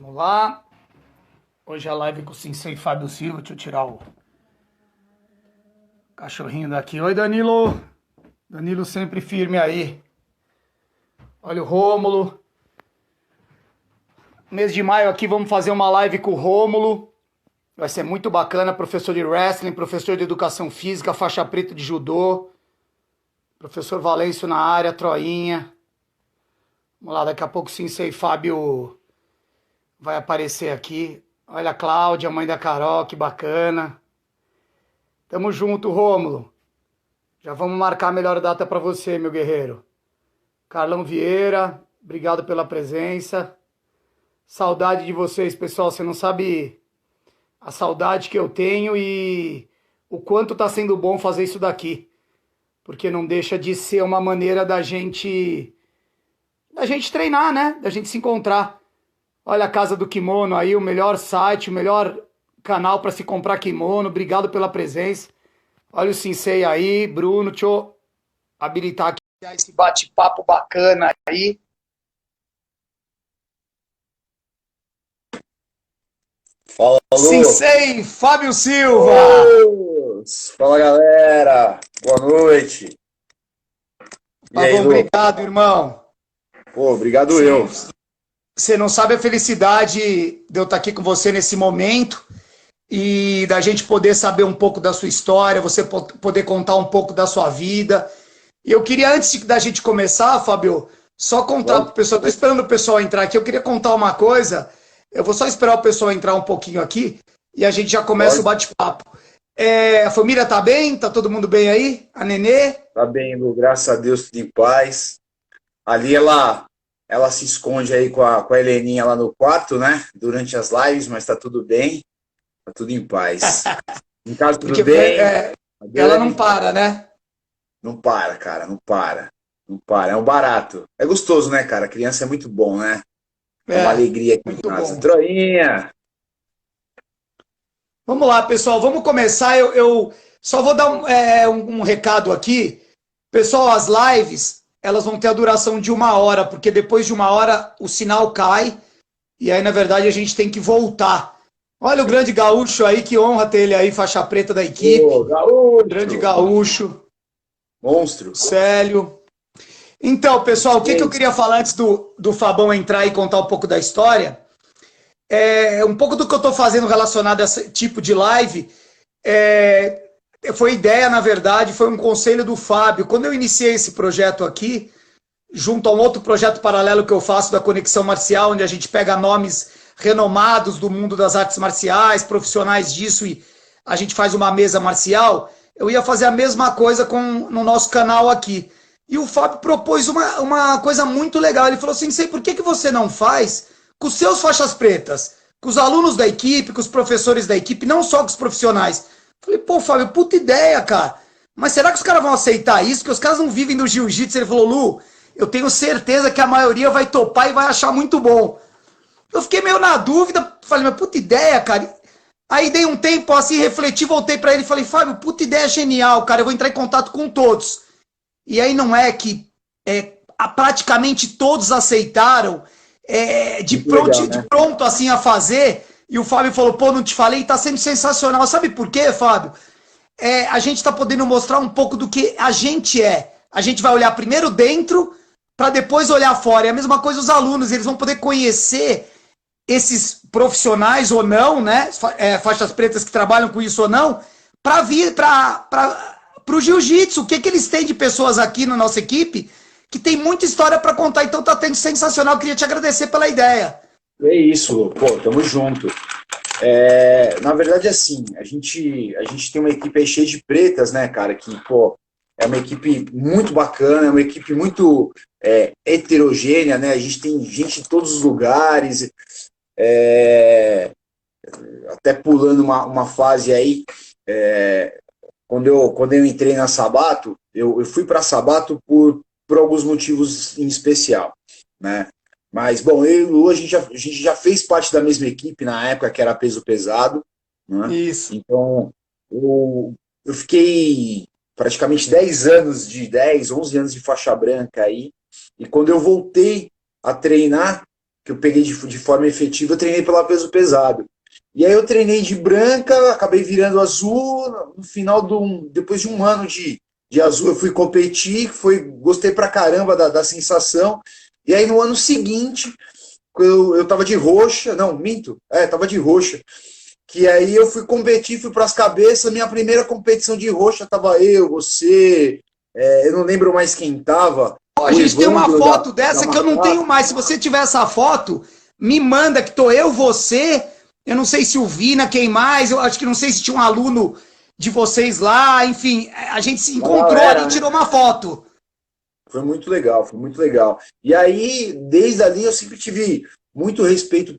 Vamos lá. Hoje é a live com o Sensei Fábio Silva. Deixa eu tirar o cachorrinho daqui. Oi, Danilo. Danilo sempre firme aí. Olha o Rômulo. Mês de maio aqui vamos fazer uma live com o Rômulo. Vai ser muito bacana. Professor de wrestling, professor de educação física, faixa preta de judô. Professor Valêncio na área, Troinha. Vamos lá, daqui a pouco o Sensei Fábio vai aparecer aqui. Olha a Cláudia, mãe da Carol, que bacana. Tamo junto, Rômulo. Já vamos marcar a melhor data para você, meu guerreiro. Carlão Vieira, obrigado pela presença. Saudade de vocês, pessoal. Você não sabe a saudade que eu tenho e o quanto tá sendo bom fazer isso daqui. Porque não deixa de ser uma maneira da gente treinar, né? Da gente se encontrar. Olha a Casa do Kimono aí, o melhor site, o melhor canal para se comprar kimono. Obrigado pela presença. Olha o Sensei aí, Bruno. Deixa eu habilitar aqui esse bate-papo bacana aí. Fala, Lu. Sensei Fábio Silva. Fala, galera. Boa noite. Tá bom, obrigado, irmão. Pô, obrigado eu. Você não sabe a felicidade de eu estar aqui com você nesse momento e da gente poder saber um pouco da sua história, você poder contar um pouco da sua vida. E eu queria, antes da gente começar, Fábio, só contar para o pessoal, estou esperando o pessoal entrar aqui, eu queria contar uma coisa, eu vou só esperar o pessoal entrar um pouquinho aqui e a gente já começa o bate-papo. A família tá bem? Tá todo mundo bem aí? A Nenê? Tá bem, Lu, graças a Deus, tudo em paz. Ali ela se esconde aí com a Heleninha lá no quarto, né? Durante as lives, mas tá tudo bem. Tá tudo em paz. Em casa tudo bem. Ela não para, né? Não para, cara, não para. Não para, é um barato. É gostoso, né, cara? Criança é muito bom, né? É uma alegria aqui em casa. Troinha! Vamos lá, pessoal, vamos começar. Eu só vou dar um recado aqui. Pessoal, as lives, elas vão ter a duração de 1 hora, porque depois de 1 hora o sinal cai e aí, na verdade, a gente tem que voltar. Olha o grande gaúcho aí, que honra ter ele aí, faixa preta da equipe. Ô, gaúcho! Grande gaúcho. Monstro. Célio. Então, pessoal, o que eu queria falar antes do Fabão entrar e contar um pouco da história? Um pouco do que eu estou fazendo relacionado a esse tipo de live foi ideia, na verdade, foi um conselho do Fábio. Quando eu iniciei esse projeto aqui, junto a um outro projeto paralelo que eu faço da Conexão Marcial, onde a gente pega nomes renomados do mundo das artes marciais, profissionais disso, e a gente faz uma mesa marcial, eu ia fazer a mesma coisa no nosso canal aqui. E o Fábio propôs uma coisa muito legal. Ele falou assim: sei, por que você não faz com os seus faixas pretas, com os alunos da equipe, com os professores da equipe, não só com os profissionais? Falei, pô, Fábio, puta ideia, cara. Mas será que os caras vão aceitar isso? Porque os caras não vivem do jiu-jitsu. Ele falou, Lu, eu tenho certeza que a maioria vai topar e vai achar muito bom. Eu fiquei meio na dúvida, falei, mas puta ideia, cara. Aí dei um tempo assim, refleti, voltei pra ele e falei, Fábio, puta ideia genial, cara, eu vou entrar em contato com todos. E aí não é que praticamente todos aceitaram, de pronto assim a fazer, e o Fábio falou, pô, não te falei, tá sendo sensacional. Sabe por quê, Fábio? A gente tá podendo mostrar um pouco do que a gente é. A gente vai olhar primeiro dentro, para depois olhar fora. É a mesma coisa os alunos, eles vão poder conhecer esses profissionais ou não, né? Faixas pretas que trabalham com isso ou não, para vir para o jiu-jitsu. O que eles têm de pessoas aqui na nossa equipe que tem muita história para contar. Então tá tendo sensacional. Queria te agradecer pela ideia. É isso, pô, tamo junto. Na verdade, assim, a gente tem uma equipe aí cheia de pretas, né, cara, que, pô, é uma equipe muito bacana, é uma equipe muito heterogênea, né, a gente tem gente de todos os lugares, até pulando uma fase aí, quando eu entrei na Sabato, eu fui para Sabato por alguns motivos em especial, né. Mas, bom, eu e o Lu, a gente já fez parte da mesma equipe na época que era peso pesado, né? Isso. Então, eu fiquei praticamente 10, 11 anos de faixa branca aí, e quando eu voltei a treinar, que eu peguei de forma efetiva, eu treinei pela peso pesado. E aí eu treinei de branca, acabei virando azul, no final depois de um ano de azul, eu fui competir, gostei pra caramba da sensação. E aí no ano seguinte, eu tava de roxa, não, minto, tava de roxa. Que aí eu fui competir, fui pras cabeças, minha primeira competição de roxa tava eu, você, eu não lembro mais quem tava. A gente tem uma foto dessa que eu não tenho mais. Se você tiver essa foto, me manda, que tô eu, você, eu não sei se o Vina, quem mais, eu acho que não sei se tinha um aluno de vocês lá, enfim, a gente se encontrou ali e tirou uma foto. Foi muito legal, foi muito legal. E aí, desde ali, eu sempre tive muito respeito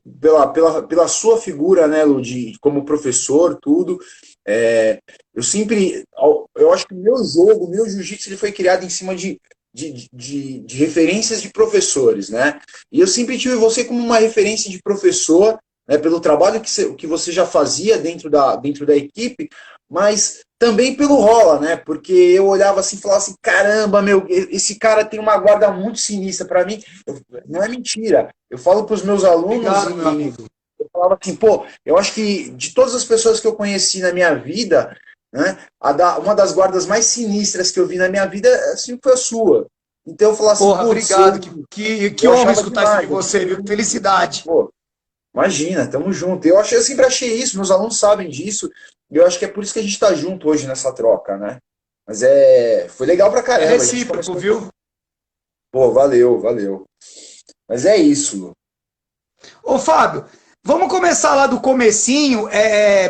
pela sua figura, né, Lu, como professor, tudo. Eu acho que o meu jogo, o meu jiu-jitsu, ele foi criado em cima de referências de professores, né? E eu sempre tive você como uma referência de professor, né, pelo trabalho que você já fazia dentro da equipe, mas também pelo rola, né? Porque eu olhava assim e falava assim, caramba, esse cara tem uma guarda muito sinistra para mim. Não é mentira. Eu falo para os meus alunos, obrigado, meu amigo. Eu falava assim, pô, eu acho que de todas as pessoas que eu conheci na minha vida, né, uma das guardas mais sinistras que eu vi na minha vida, assim, foi a sua. Então eu falava assim, porra, obrigado, que honra escutar isso de você, viu? Felicidade. Pô, imagina, tamo junto. Eu sempre achei isso, meus alunos sabem disso, e eu acho que é por isso que a gente tá junto hoje nessa troca, né? Mas foi legal pra caramba. É recíproco, viu? Pô, valeu. Mas é isso, Lu. Ô, Fábio, vamos começar lá do comecinho,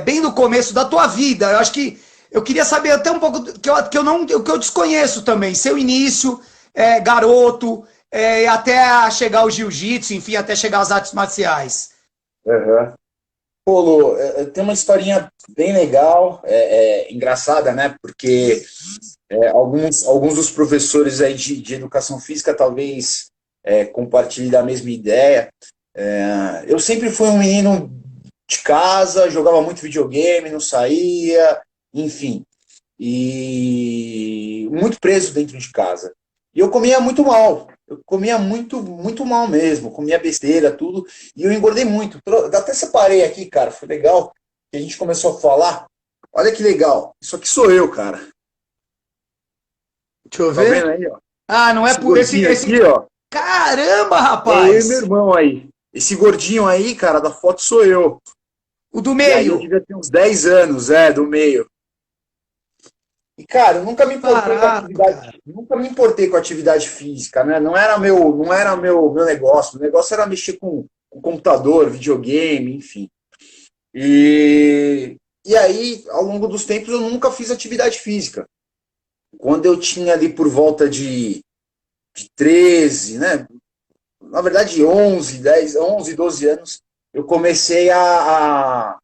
bem no começo da tua vida. Eu acho que eu queria saber até um pouco que eu desconheço também, seu início, garoto, até chegar ao jiu-jitsu, enfim, até chegar às artes marciais. Uhum. Pô, Lu, tem uma historinha bem legal, engraçada, né? Porque alguns dos professores aí de educação física talvez compartilhem da mesma ideia. Eu sempre fui um menino de casa, jogava muito videogame, não saía, enfim, e muito preso dentro de casa. E eu comia muito mal, eu comia muito, muito mal mesmo, comia besteira, tudo, e eu engordei muito. Até separei aqui, cara, foi legal que a gente começou a falar. Olha que legal, isso aqui sou eu, cara. Deixa eu Tá ver. vendo aí, ó? Ah, não é por esse aqui, ó. Caramba, É rapaz! eu e meu irmão aí. Esse gordinho aí, cara, da foto sou eu. O do E aí eu meio. devia ter uns 10 anos, do meio. E, cara, eu nunca me importei com atividade, nunca me importei com atividade física, né? Não era meu negócio. O negócio era mexer com computador, videogame, enfim. E aí, ao longo dos tempos, eu nunca fiz atividade física. Quando eu tinha ali por volta de 13, né? Na verdade, 11, 12 anos, eu comecei a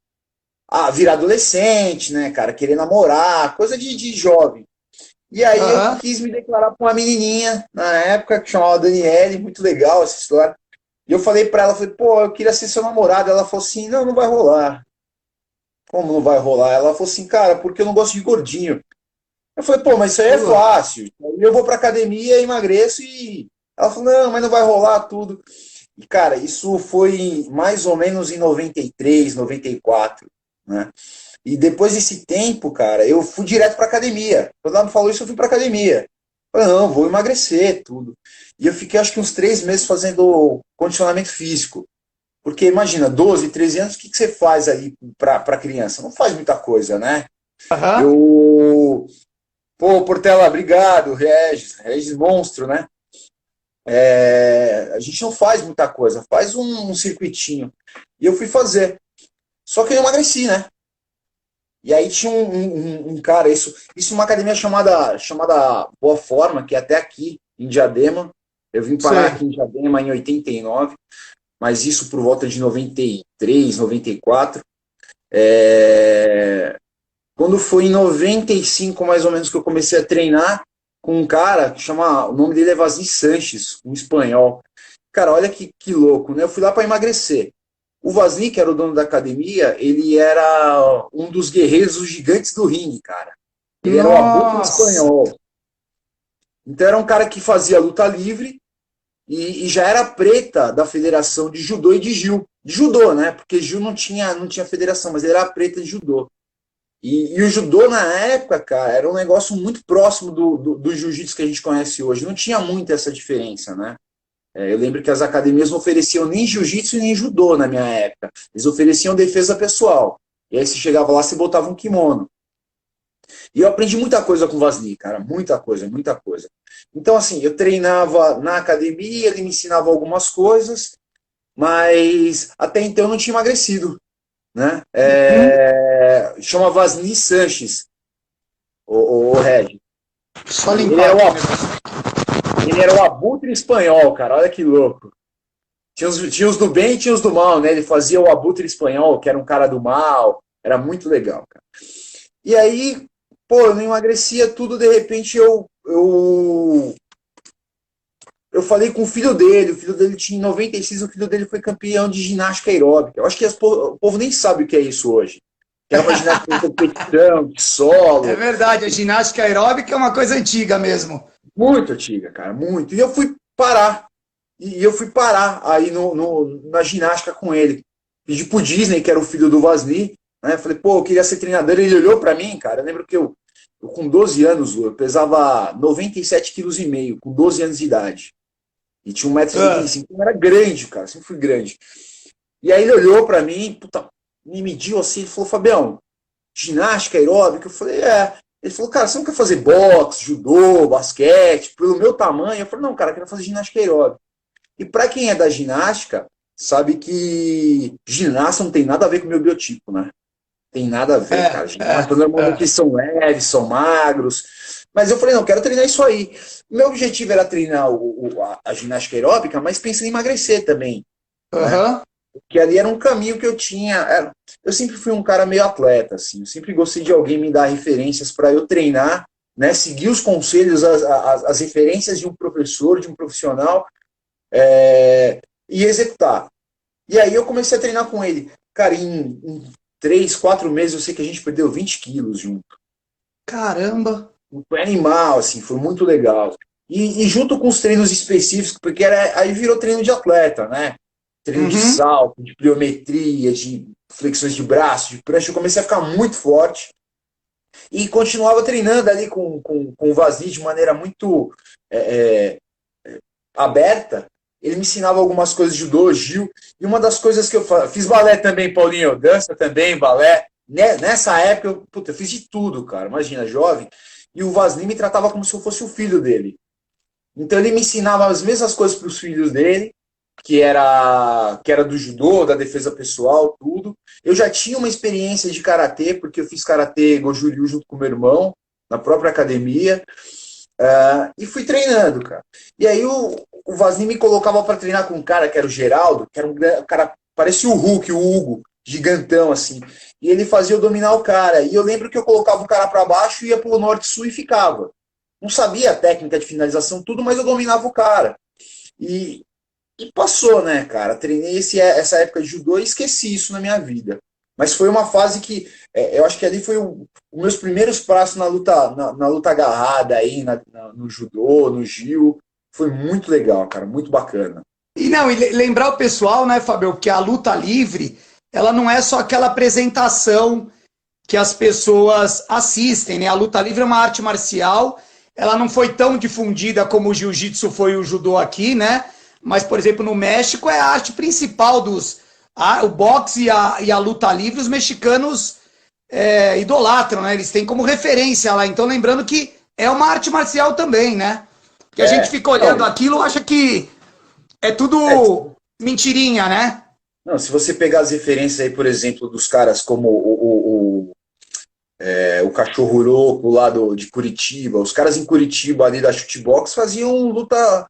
virar adolescente, né, cara? Querer namorar, coisa de jovem. E aí eu quis me declarar com uma menininha, na época, que chamava Daniele, muito legal essa história. E eu falei pra ela, pô, eu queria ser seu namorado. Ela falou assim, não vai rolar. Como não vai rolar? Ela falou assim, cara, porque eu não gosto de gordinho. Eu falei, pô, mas isso aí é fácil. Eu vou pra academia, emagreço e... Ela falou, não, mas não vai rolar tudo. E, cara, isso foi mais ou menos em 93, 94, né? E depois desse tempo, cara, eu fui direto pra academia. Quando ela me falou isso, eu fui pra academia. Eu falei, não, vou emagrecer, tudo. E eu fiquei, acho que uns 3 meses fazendo condicionamento físico. Porque, imagina, 12, 13 anos, o que você faz aí pra criança? Não faz muita coisa, né? Pô, Portela, obrigado, Regis monstro, né? A gente não faz muita coisa, faz um circuitinho. E eu fui fazer. Só que eu emagreci, né? E aí tinha um cara, isso numa academia chamada Boa Forma, que é até aqui, em Diadema. Eu vim parar aqui em Diadema em 89, mas isso por volta de 93, 94. Quando foi em 95, mais ou menos, que eu comecei a treinar com um cara que o nome dele é Vasily Sanches, um espanhol. Cara, olha que louco, né? Eu fui lá para emagrecer. O Vasily, que era o dono da academia, ele era um dos guerreiros, os gigantes do ringue, cara. Ele era o Abutre espanhol. Então era um cara que fazia luta livre e já era preta da Federação de Judô e de Jiu. De judô, né? Porque Jiu não tinha federação, mas ele era preta de judô. E o judô, na época, cara, era um negócio muito próximo do jiu-jitsu que a gente conhece hoje. Não tinha muito essa diferença, né? Eu lembro que as academias não ofereciam nem jiu-jitsu e nem judô na minha época. Eles ofereciam defesa pessoal. E aí você chegava lá, você botava um kimono. E eu aprendi muita coisa com o Vasni, cara. Muita coisa, muita coisa. Então, assim, eu treinava na academia, ele me ensinava algumas coisas, mas até então eu não tinha emagrecido, né? Chama Vasni Sanches, o Regi. Só limpar. Ele era o abutre espanhol, cara. Olha que louco. Tinha os do bem e tinha os do mal, né? Ele fazia o abutre espanhol, que era um cara do mal. Era muito legal, cara. E aí, pô, eu não emagrecia tudo, de repente eu falei com o filho dele tinha 96, o filho dele foi campeão de ginástica aeróbica. Eu acho que o povo nem sabe o que é isso hoje. Que era uma ginástica de competição, de solo. É verdade, a ginástica aeróbica é uma coisa antiga mesmo. Muito antiga, cara, muito. E eu fui parar. Aí na ginástica com ele. Pedi pro Disney, que era o filho do Vasni, né? Falei, pô, eu queria ser treinador. Ele olhou pra mim, cara. Eu lembro que eu com 12 anos, eu pesava 97,5 kg, com 12 anos de idade. E tinha 1,85 m. Eu era grande, cara, sempre fui grande. E aí ele olhou pra mim, puta, me mediu assim, ele falou, Fabião, ginástica aeróbica? Eu falei, é. Ele falou, cara, você não quer fazer boxe, judô, basquete, pelo meu tamanho? Eu falei, não, cara, eu quero fazer ginástica aeróbica. E pra quem é da ginástica, sabe que ginasta não tem nada a ver com o meu biotipo, né? Tem nada a ver, cara. Ginasta normalmente são leves, são magros. Mas eu falei, não, eu quero treinar isso aí. Meu objetivo era treinar a ginástica aeróbica, mas pensando em emagrecer também. Né? Porque ali era um caminho que eu tinha. Eu sempre fui um cara meio atleta, assim. Eu sempre gostei de alguém me dar referências para eu treinar, né? Seguir os conselhos, as referências de um professor, de um profissional, e executar. E aí eu comecei a treinar com ele. Cara, em 3, 4 meses eu sei que a gente perdeu 20 quilos junto. Caramba! Foi animal, assim, foi muito legal. E junto com os treinos específicos, porque aí virou treino de atleta, né? Treino de salto, de pliometria, de flexões de braço, de prancha. Eu comecei a ficar muito forte. E continuava treinando ali com o Vasni de maneira muito aberta. Ele me ensinava algumas coisas de judô, Gil. E uma das coisas que eu fiz balé também, Paulinho. Dança também, balé. Nessa época, eu fiz de tudo, cara. Imagina, jovem. E o Vasni me tratava como se eu fosse o filho dele. Então ele me ensinava as mesmas coisas para os filhos dele, que era do judô, da defesa pessoal, tudo. Eu já tinha uma experiência de karatê, porque eu fiz karatê Goju-Ryu junto com meu irmão, na própria academia. E fui treinando, cara. E aí o Vasni me colocava para treinar com um cara que era o Geraldo, que era um cara, parecia o Hulk, o Hugo, gigantão, assim. E ele fazia eu dominar o cara. E eu lembro que eu colocava o cara para baixo, ia pro norte-sul e ficava. Não sabia a técnica de finalização, tudo, mas eu dominava o cara. E passou, né, cara? Treinei essa época de judô e esqueci isso na minha vida. Mas foi uma fase que eu acho que ali foi os meus primeiros passos na luta agarrada aí, no judô, no Gil. Foi muito legal, cara, muito bacana. E lembrar o pessoal, né, Fabio, que a luta livre, ela não é só aquela apresentação que as pessoas assistem, né? A luta livre é uma arte marcial, ela não foi tão difundida como o jiu-jitsu foi o judô aqui, né? Mas, por exemplo, no México é a arte principal o boxe e a luta livre, os mexicanos idolatram, né? Eles têm como referência lá. Então, lembrando que é uma arte marcial também, né? Porque a gente fica olhando aquilo e acha que é tudo mentirinha, né? Não, se você pegar as referências aí, por exemplo, dos caras como o Cachorro Louco lá de Curitiba, os caras em Curitiba ali da Chutebox faziam luta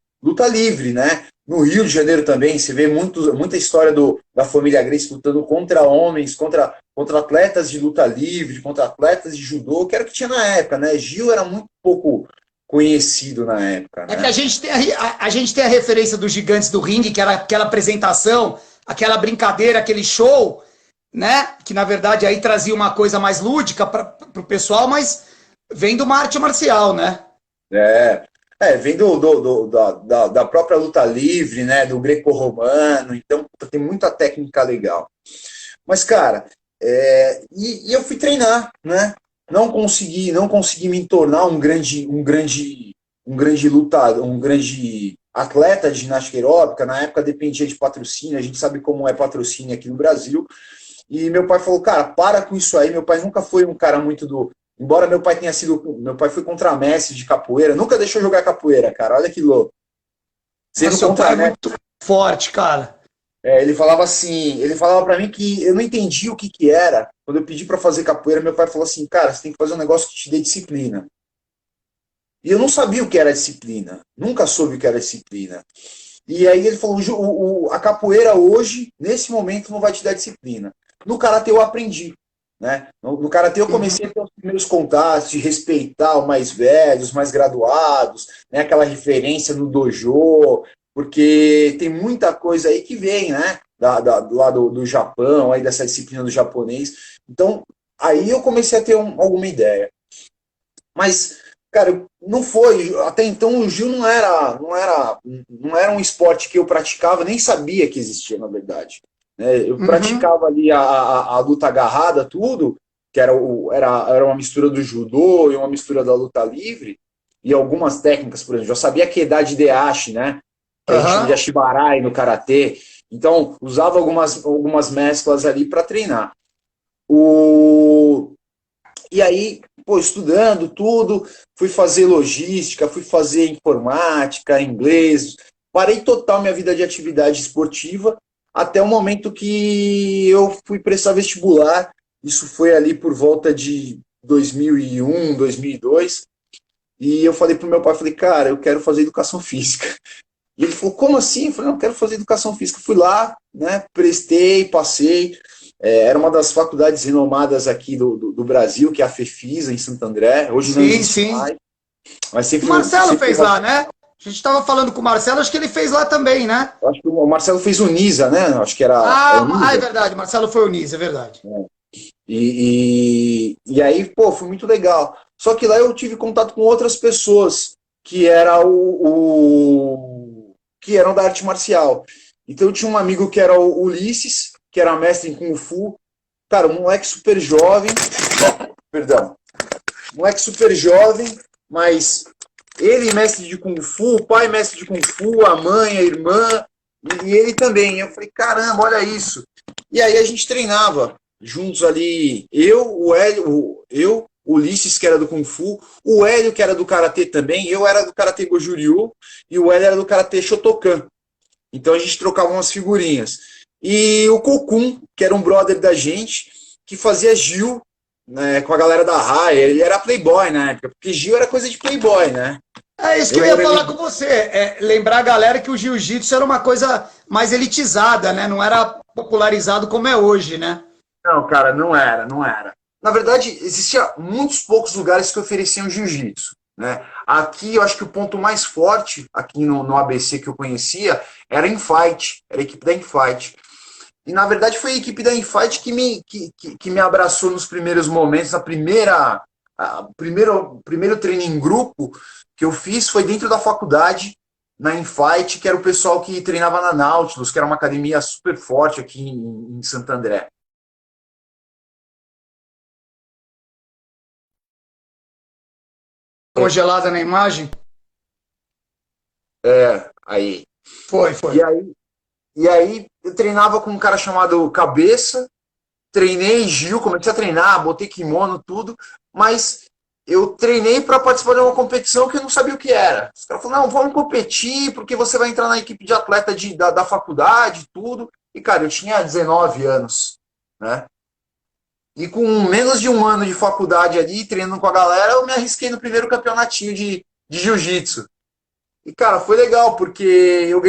livre, né? No Rio de Janeiro também, você vê muita história da família Gracie lutando contra homens, contra atletas de luta livre, contra atletas de judô, que era o que tinha na época, né? Gil era muito pouco conhecido na época, né? É que a gente tem a referência dos Gigantes do Ringue, que era aquela apresentação, aquela brincadeira, aquele show, né? Que na verdade aí trazia uma coisa mais lúdica para o pessoal, mas vem de uma arte marcial, né? Vem da própria luta livre, né? Do greco-romano, então tem muita técnica legal. Mas, cara, e eu fui treinar, né? Não consegui me tornar um grande lutador, um grande atleta de ginástica aeróbica. Na época dependia de patrocínio, a gente sabe como é patrocínio aqui no Brasil. E meu pai falou, cara, para com isso aí. Meu pai nunca foi um cara muito do... Embora meu pai tenha sido... Meu pai foi contramestre de capoeira, nunca deixou eu jogar capoeira, cara. Olha que louco. Mas seu pai é muito forte, cara. Ele falava assim, ele falava para mim que eu não entendi o que era. Quando eu pedi para fazer capoeira, meu pai falou assim, cara, você tem que fazer um negócio que te dê disciplina. E eu não sabia o que era disciplina, nunca soube o que era disciplina. E aí ele falou, a capoeira hoje, nesse momento, não vai te dar disciplina. No karatê eu aprendi, né? No karatê eu comecei a ter os primeiros contatos, de respeitar os mais velhos, os mais graduados, né? Aquela referência no dojo, porque tem muita coisa aí que vem, né? Lá do Japão, aí dessa disciplina do japonês. Então, aí eu comecei a ter alguma ideia. Mas, cara, não foi. Até então o Jiu não era um esporte que eu praticava, nem sabia que existia, na verdade. Eu praticava ali a luta agarrada, tudo, que era uma mistura do judô e uma mistura da luta livre, e algumas técnicas, por exemplo, eu sabia que idade de Ashi, né? Que a gente chama de Ashibarai no karatê. Então, usava algumas mesclas ali para treinar. E aí, estudando tudo, fui fazer logística, fui fazer informática, inglês, parei total minha vida de atividade esportiva, até o momento que eu fui prestar vestibular. Isso foi ali por volta de 2001, 2002, e eu falei pro meu pai, falei, cara, eu quero fazer educação física. E ele falou, como assim? Eu falei, não, eu quero fazer educação física. Fui lá, né, prestei, passei. Era uma das faculdades renomadas aqui do Brasil, que é a FEFISA, em Santo André. Hoje não existe mais. Mas sempre, o Marcelo sempre fez lá, né? A gente estava falando com o Marcelo, acho que ele fez lá também, né? Acho que o Marcelo fez o NISA, né? Acho que era. É verdade, Marcelo foi o NISA, é verdade. E aí, foi muito legal. Só que lá eu tive contato com outras pessoas que que eram da arte marcial. Então eu tinha um amigo que era o Ulisses, que era mestre em Kung Fu. Cara, um moleque super jovem. Perdão. Moleque super jovem, mas ele mestre de Kung Fu, o pai mestre de Kung Fu, a mãe, a irmã, e ele também. Eu falei, caramba, olha isso. E aí a gente treinava juntos ali, o Hélio, o Ulisses, que era do Kung Fu, o Hélio, que era do Karatê também, eu era do Karatê Goju-Ryu, e o Hélio era do Karatê Shotokan. Então a gente trocava umas figurinhas. E o Kokun, que era um brother da gente, que fazia Gil, né, com a galera da Raia. Ele era playboy na época, porque Gil era coisa de playboy, né? É isso que eu ia falar com você. Lembrar a galera que o jiu-jitsu era uma coisa mais elitizada, né? Não era popularizado como é hoje, né? Não, cara, não era. Na verdade, existia muitos poucos lugares que ofereciam jiu-jitsu, né? Aqui, eu acho que o ponto mais forte, aqui no ABC que eu conhecia, era Infight, era a equipe da Infight. E, na verdade, foi a equipe da Infight que me abraçou nos primeiros momentos. Primeiro treino em grupo que eu fiz foi dentro da faculdade, na Infight, que era o pessoal que treinava na Nautilus, que era uma academia super forte aqui em Santo André. Congelada na imagem? Aí. Foi. E aí eu treinava com um cara chamado Cabeça, treinei Gil, comecei a treinar, botei kimono, tudo, mas eu treinei para participar de uma competição que eu não sabia o que era. Os caras falaram, não, vamos competir, porque você vai entrar na equipe de atleta da faculdade, tudo. E, cara, eu tinha 19 anos, né? E com menos de um ano de faculdade ali, treinando com a galera, eu me arrisquei no primeiro campeonatinho de jiu-jitsu. E, cara, foi legal, porque eu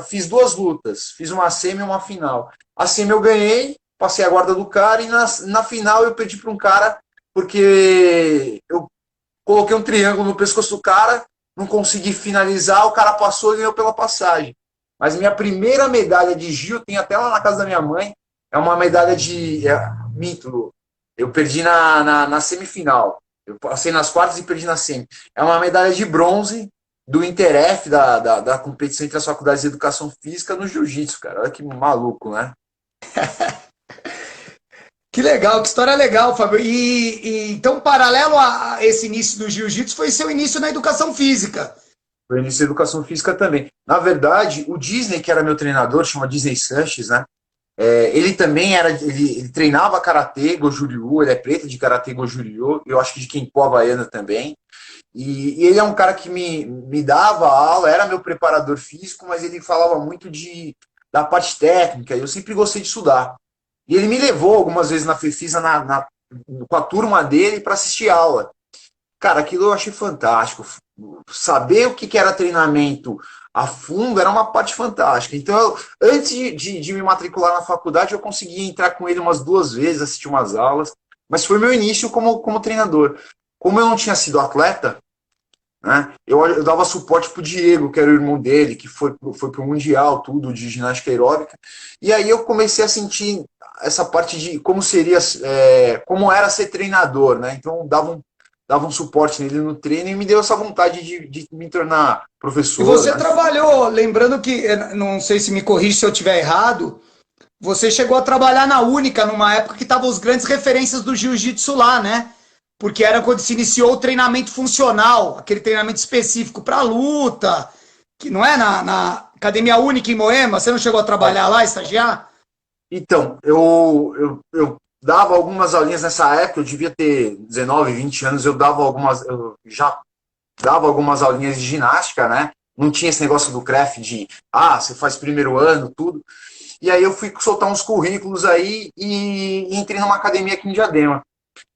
fiz 2 lutas, fiz uma semi e uma final. A semi eu ganhei, passei a guarda do cara, e na final eu perdi para um cara, porque eu coloquei um triângulo no pescoço do cara, não consegui finalizar, o cara passou e ganhou pela passagem. Mas minha primeira medalha de Gil, tem até lá na casa da minha mãe, é uma medalha de... Mito, eu perdi na semifinal. Eu passei nas quartas e perdi na semi. É uma medalha de bronze, do Interef, da competição entre as faculdades de educação física no jiu-jitsu, cara. Olha que maluco, né? Que legal, que história legal, Fábio. Então, paralelo a esse início do jiu-jitsu, foi seu início na educação física. Foi início de educação física também. Na verdade, o Disney, que era meu treinador, chama Disney Sanches, né? Ele também ele treinava karatê, Goju Ryu, ele é preto de karatê Goju Ryu, eu acho que de Kenpo Havaiana também. E ele é um cara que me dava aula, era meu preparador físico, mas ele falava muito da parte técnica, e eu sempre gostei de estudar. E ele me levou algumas vezes na FEFISA com a turma dele para assistir aula. Cara, aquilo eu achei fantástico. Saber o que era treinamento a fundo era uma parte fantástica. Então, antes de me matricular na faculdade, eu consegui entrar com ele umas 2 vezes, assistir umas aulas, mas foi meu início como treinador. Como eu não tinha sido atleta, né, eu dava suporte pro Diego, que era o irmão dele, que foi pro Mundial, tudo, de ginástica aeróbica, e aí eu comecei a sentir essa parte de como seria, como era ser treinador, né? Então, dava um suporte nele no treino e me deu essa vontade de me tornar professor. E você né? trabalhou, lembrando que, não sei se me corrige se eu estiver errado, você chegou a trabalhar na Única numa época que estavam as grandes referências do jiu-jitsu lá, né? Porque era quando se iniciou o treinamento funcional, aquele treinamento específico para luta, que não é na Academia Única em Moema. Você não chegou a trabalhar lá, estagiar? Então, eu dava algumas aulinhas nessa época, eu devia ter 19, 20 anos, eu já dava algumas aulinhas de ginástica, né? Não tinha esse negócio do CREF você faz primeiro ano, tudo. E aí eu fui soltar uns currículos aí e entrei numa academia aqui em Diadema.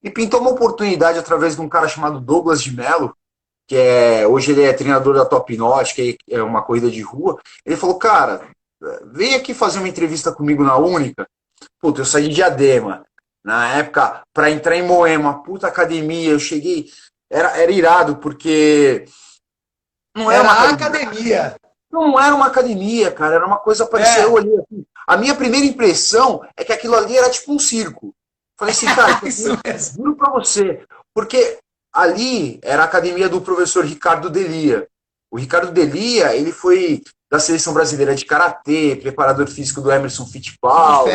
E pintou uma oportunidade através de um cara chamado Douglas de Mello, hoje ele é treinador da Top Notch, que é uma corrida de rua. Ele falou, cara, vem aqui fazer uma entrevista comigo na Única. Puta, eu saí de Diadema. Na época, para entrar em Moema, puta academia, eu cheguei, era irado, porque não era uma academia. Não era uma academia, cara, era uma coisa parecida. Eu olhei assim. A minha primeira impressão é que aquilo ali era tipo um circo. Falei assim, cara, juro pra você, porque ali era a academia do professor Ricardo Delia. O Ricardo Delia, ele foi da seleção brasileira de karatê, preparador físico do Emerson Fittipaldi.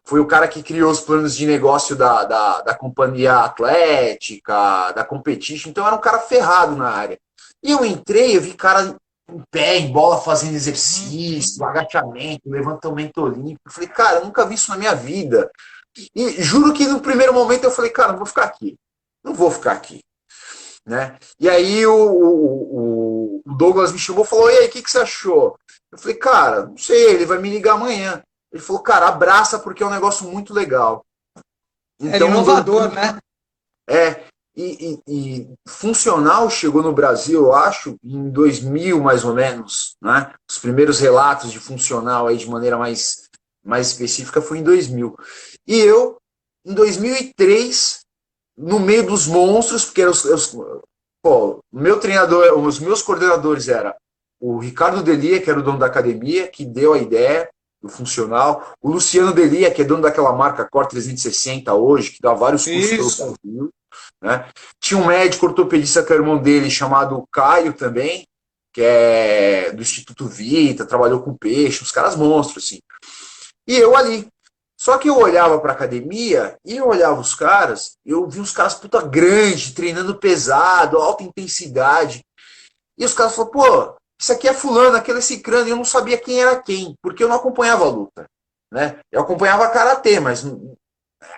Foi o cara que criou os planos de negócio da companhia atlética, da Competition, então era um cara ferrado na área. E eu entrei, eu vi cara em pé, em bola, fazendo exercício, agachamento, levantamento olímpico. Eu falei, cara, eu nunca vi isso na minha vida. E juro que no primeiro momento eu falei, cara, não vou ficar aqui. Não vou ficar aqui. Né? E aí o Douglas me chamou e falou, e aí, o que você achou? Eu falei, cara, não sei, ele vai me ligar amanhã. Ele falou, cara, abraça porque é um negócio muito legal. Então, inovador, né? E funcional chegou no Brasil, eu acho, em 2000 mais ou menos, né? Os primeiros relatos de funcional aí de maneira mais específica foi em 2000. E eu, em 2003, no meio dos monstros, porque o meu treinador, os meus coordenadores eram o Ricardo Delia, que era o dono da academia, que deu a ideia do funcional, o Luciano Delia, que é dono daquela marca Core 360 hoje, que dá vários cursos pelo Brasil. Né? Tinha um médico ortopedista que é o irmão dele, chamado Caio também, que é do Instituto Vita, trabalhou com peixe, uns caras monstros, assim. E eu ali. Só que eu olhava para a academia e eu olhava os caras, eu vi uns caras puta grande, treinando pesado, alta intensidade. E os caras falaram, pô, isso aqui é fulano, aquele é cicrano, e eu não sabia quem era quem, porque eu não acompanhava a luta. Né? Eu acompanhava karatê, mas...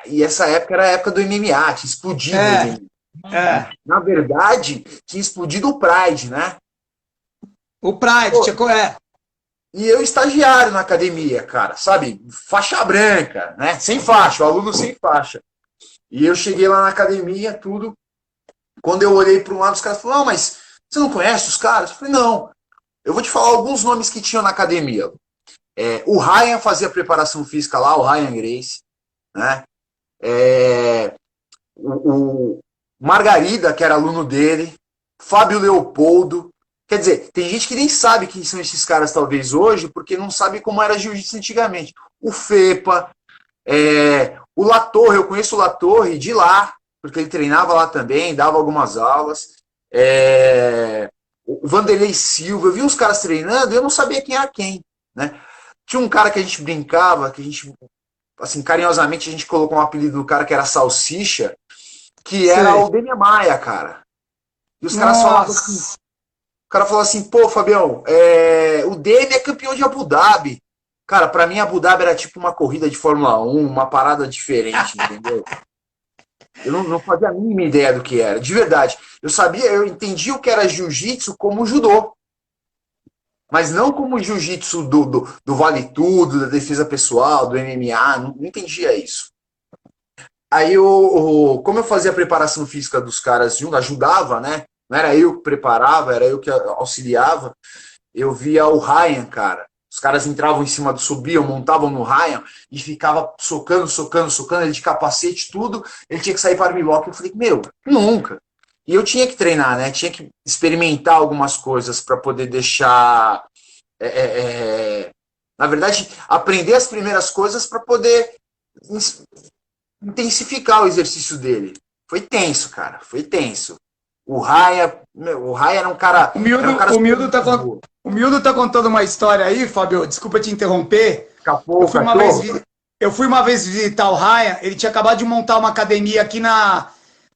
E essa época era a época do MMA, tinha explodido o MMA. Na verdade, tinha explodido o Pride, né? O Pride, E eu estagiário na academia, cara, sabe? Faixa branca, né? Sem faixa, o aluno sem faixa. E eu cheguei lá na academia, tudo. Quando eu olhei para um lado, os caras falaram, não, mas você não conhece os caras? Eu falei, não. Eu vou te falar alguns nomes que tinham na academia. O Ryan fazia preparação física lá, o Ryan Grace, né? O Margarida, que era aluno dele, Fábio Leopoldo. Quer dizer, tem gente que nem sabe quem são esses caras talvez hoje, porque não sabe como era jiu-jitsu antigamente. O Fepa, o Latorre, eu conheço o Latorre de lá, porque ele treinava lá também, dava algumas aulas. o Vanderlei Silva, eu vi os caras treinando e eu não sabia quem era quem, né? Tinha um cara que a gente brincava, que a gente, assim, carinhosamente a gente colocou um apelido do cara que era Salsicha, que era Sei. o Demian Maia, cara. E os caras falavam assim, Nossa. o cara falou assim, pô, Fabião, o Demi é campeão de Abu Dhabi. Cara, pra mim Abu Dhabi era tipo uma corrida de Fórmula 1, uma parada diferente, entendeu? Eu não fazia a mínima ideia do que era, de verdade. Eu entendi o que era jiu-jitsu como judô, mas não como jiu-jitsu do vale tudo, da defesa pessoal, do MMA, não entendia isso. Aí, como eu fazia a preparação física dos caras junto, ajudava, né? Não era eu que preparava, era eu que auxiliava. Eu via o Ryan, cara. Os caras entravam em cima do subiam, montavam no Ryan e ficava socando, ele de capacete, tudo. Ele tinha que sair para o bloco. Eu falei, meu, nunca. E eu tinha que treinar, né? Tinha que experimentar algumas coisas para poder deixar. Na verdade, aprender as primeiras coisas para poder intensificar o exercício dele. Foi tenso, cara. Foi tenso. O Raya era um cara. Era um cara O Mildo tá contando uma história aí, Fábio. Desculpa te interromper. Escapou, Eu fui uma vez visitar o Ryan. Ele tinha acabado de montar uma academia aqui na.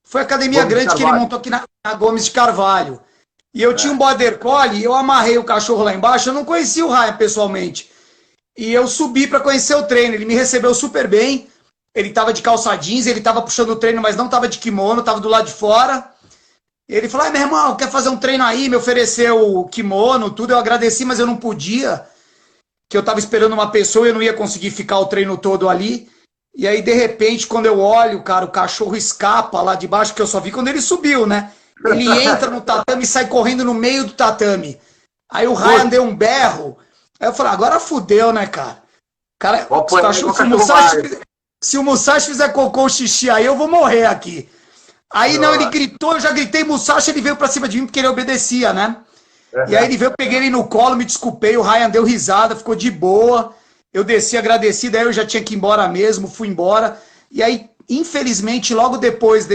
Foi a academia Gomes grande que ele montou aqui na Gomes de Carvalho. E eu tinha um border collie, eu amarrei o cachorro lá embaixo. Eu não conhecia o Ryan pessoalmente. E eu subi para conhecer o treino. Ele me recebeu super bem. Ele tava de calça jeans, ele tava puxando o treino, mas não tava de kimono, tava do lado de fora. Ele falou, meu irmão, quer fazer um treino aí? Me ofereceu o kimono, tudo. Eu agradeci, mas eu não podia, que eu tava esperando uma pessoa e eu não ia conseguir ficar o treino todo ali. E aí, de repente, quando eu olho, cara, o cachorro escapa lá de baixo, que eu só vi quando ele subiu, né? Ele entra no tatame e sai correndo no meio do tatame. Aí o Ryan deu um berro. Aí eu falei, agora fudeu, né, cara? Cara, o cachorro, se o Musashi fizer cocô ou xixi aí, eu vou morrer aqui. Aí não, ele gritou, eu já gritei Musashi, ele veio pra cima de mim porque ele obedecia, né? Uhum. E aí ele veio, eu peguei ele no colo, me desculpei, o Ryan deu risada, ficou de boa. Eu desci agradecido, aí eu já tinha que ir embora mesmo, fui embora. E aí, infelizmente, logo depois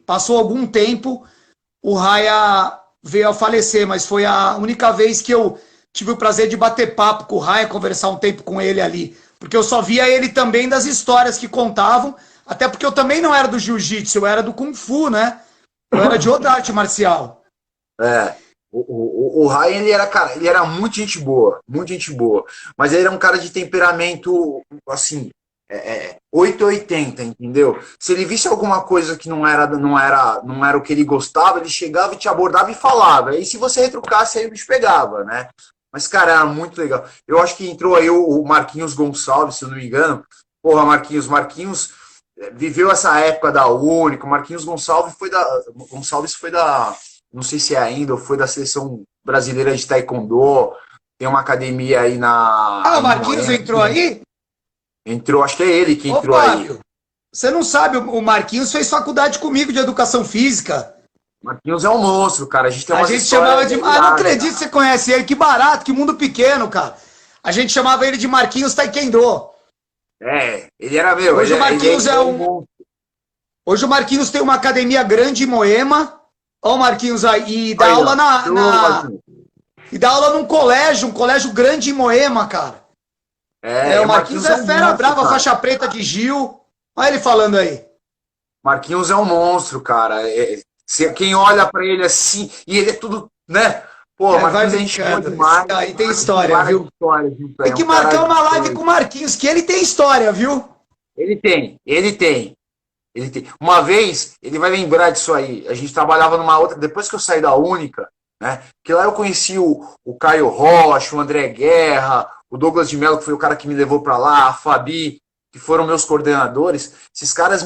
passou algum tempo, o Ryan veio a falecer, mas foi a única vez que eu tive o prazer de bater papo com o Ryan, conversar um tempo com ele ali. Porque eu só via ele também das histórias que contavam, até porque eu também não era do jiu-jitsu, eu era do Kung Fu, né? Eu era de outra arte marcial. O Ryan, ele era muito gente boa, mas ele era um cara de temperamento, assim, 880, entendeu? Se ele visse alguma coisa que não era o que ele gostava, ele chegava e te abordava e falava, e se você retrucasse, aí o bicho pegava, né? Mas, cara, era muito legal. Eu acho que entrou aí o Marquinhos Gonçalves, se eu não me engano. Porra, Marquinhos viveu essa época da Única. O Marquinhos Gonçalves foi da, não sei se é ainda, ou foi da seleção brasileira de taekwondo. Tem uma academia aí na... Ah, o Marquinhos entrou aí? Entrou, acho que é ele que entrou aí. Você não sabe, o Marquinhos fez faculdade comigo de educação física. Marquinhos é um monstro, cara. A gente tem uma chamava de... Ah, não acredito que você conhece ele. Que barato, que mundo pequeno, cara. A gente chamava ele de Marquinhos Taekwondo. Ele era meu. Hoje o Marquinhos Hoje o Marquinhos tem uma academia grande em Moema. Olha o Marquinhos aí. E dá aula E dá aula num colégio, um colégio grande em Moema, cara. O Marquinhos é fera brava, faixa preta de Gil. Olha ele falando aí. Marquinhos é um monstro, cara. Quem olha pra ele assim, e ele é tudo, né? Pô, Marquinhos a gente boa demais. Aí tem história, viu? Tem que marcar uma live com o Marquinhos, que ele tem história, viu? Ele tem. Uma vez, ele vai lembrar disso aí. A gente trabalhava numa outra, depois que eu saí da Única, né? Que lá eu conheci o Caio Rocha, o André Guerra, o Douglas de Mello, que foi o cara que me levou pra lá, a Fabi, que foram meus coordenadores. Esses caras